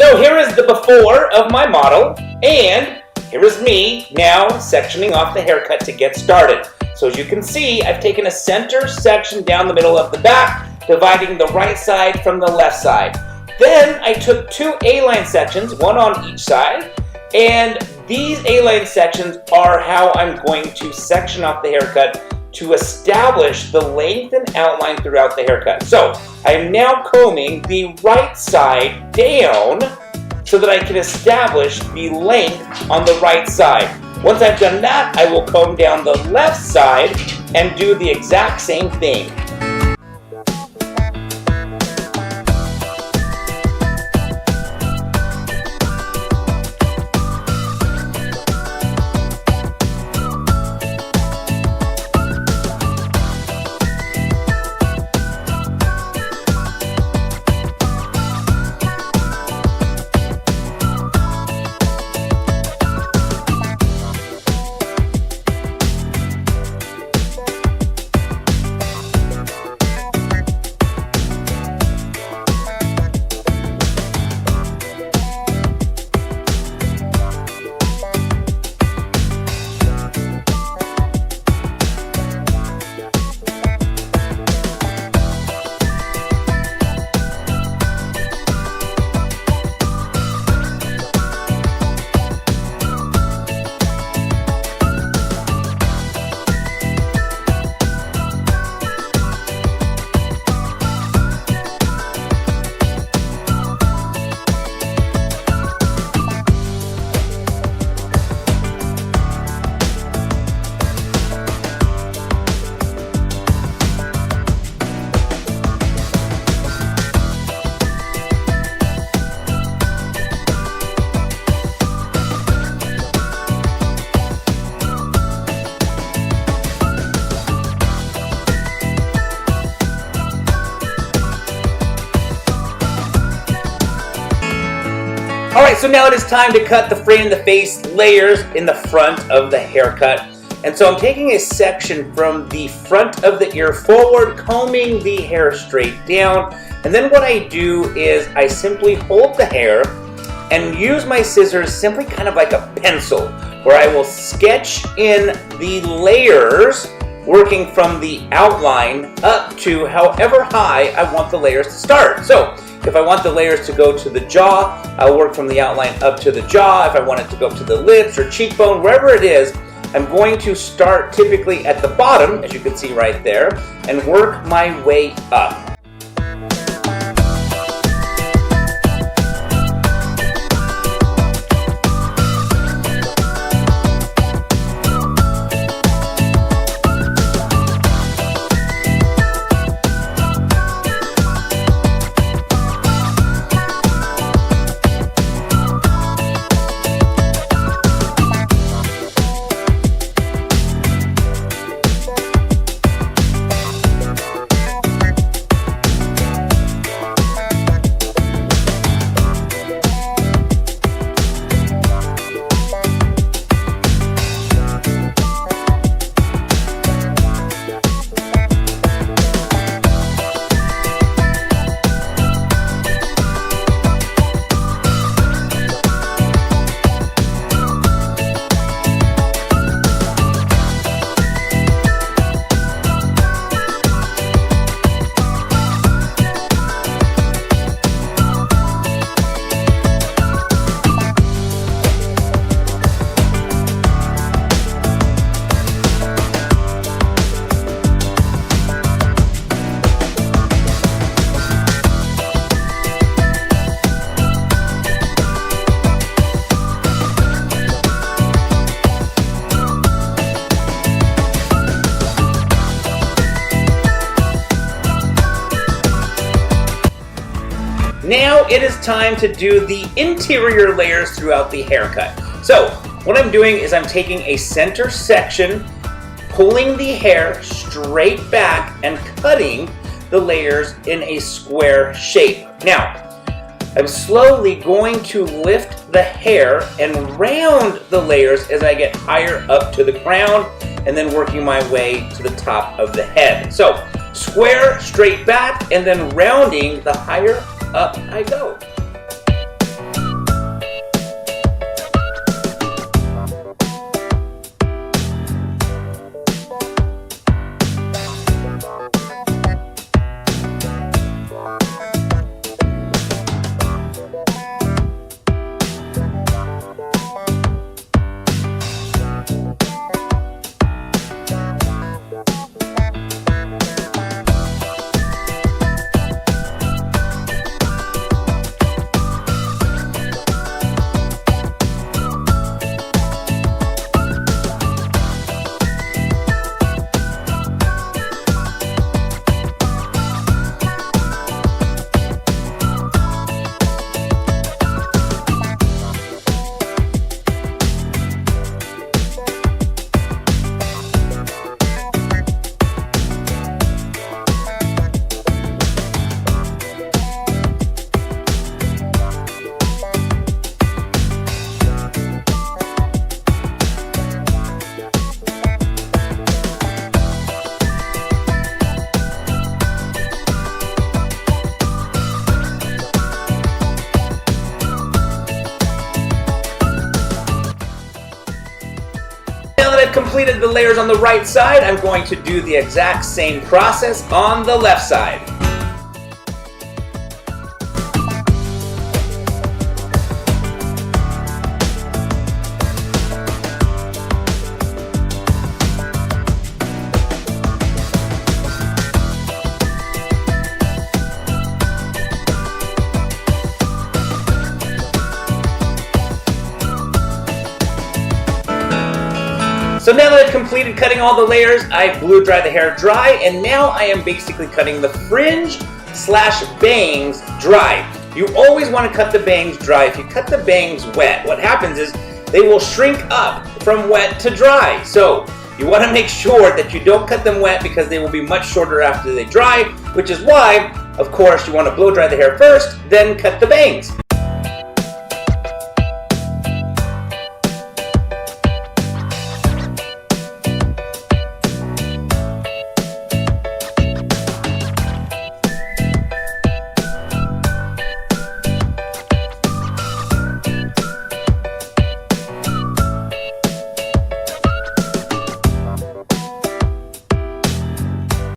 So here is the before of my model, and here is me now sectioning off the haircut to get started. So as you can see, I've taken a center section down the middle of the back, dividing the right side from the left side. Then I took two A-line sections, one on each side, and these A-line sections are how I'm going to section off the haircut to establish the length and outline throughout the haircut. So I'm now combing the right side down so that I can establish the length on the right side. Once I've done that, I will comb down the left side and do the exact same thing. Alright, so now it is time to cut the frame the face layers in the front of the haircut. And so I'm taking a section from the front of the ear forward, combing the hair straight down. And then what I do is I simply hold the hair and use my scissors simply kind of like a pencil, where I will sketch in the layers, working from the outline up to however high I want the layers to start. So if I want the layers to go to the jaw, I'll work from the outline up to the jaw. If I want it to go to the lips or cheekbone, wherever it is, I'm going to start typically at the bottom, as you can see right there, and work my way up. Now it is time to do the interior layers throughout the haircut. So what I'm doing is I'm taking a center section, pulling the hair straight back and cutting the layers in a square shape. Now, I'm slowly going to lift the hair and round the layers as I get higher up to the crown, and then working my way to the top of the head. So square, straight back, and then rounding the higher up I go. completed the layers on the right side, I'm going to do the exact same process on the left side. So now that I've completed cutting all the layers, I blew dry the hair dry, and now I am basically cutting the fringe slash bangs dry. You always want to cut the bangs dry. If you cut the bangs wet, what happens is they will shrink up from wet to dry. So you want to make sure that you don't cut them wet because they will be much shorter after they dry, which is why, of course, you want to blow dry the hair first, then cut the bangs.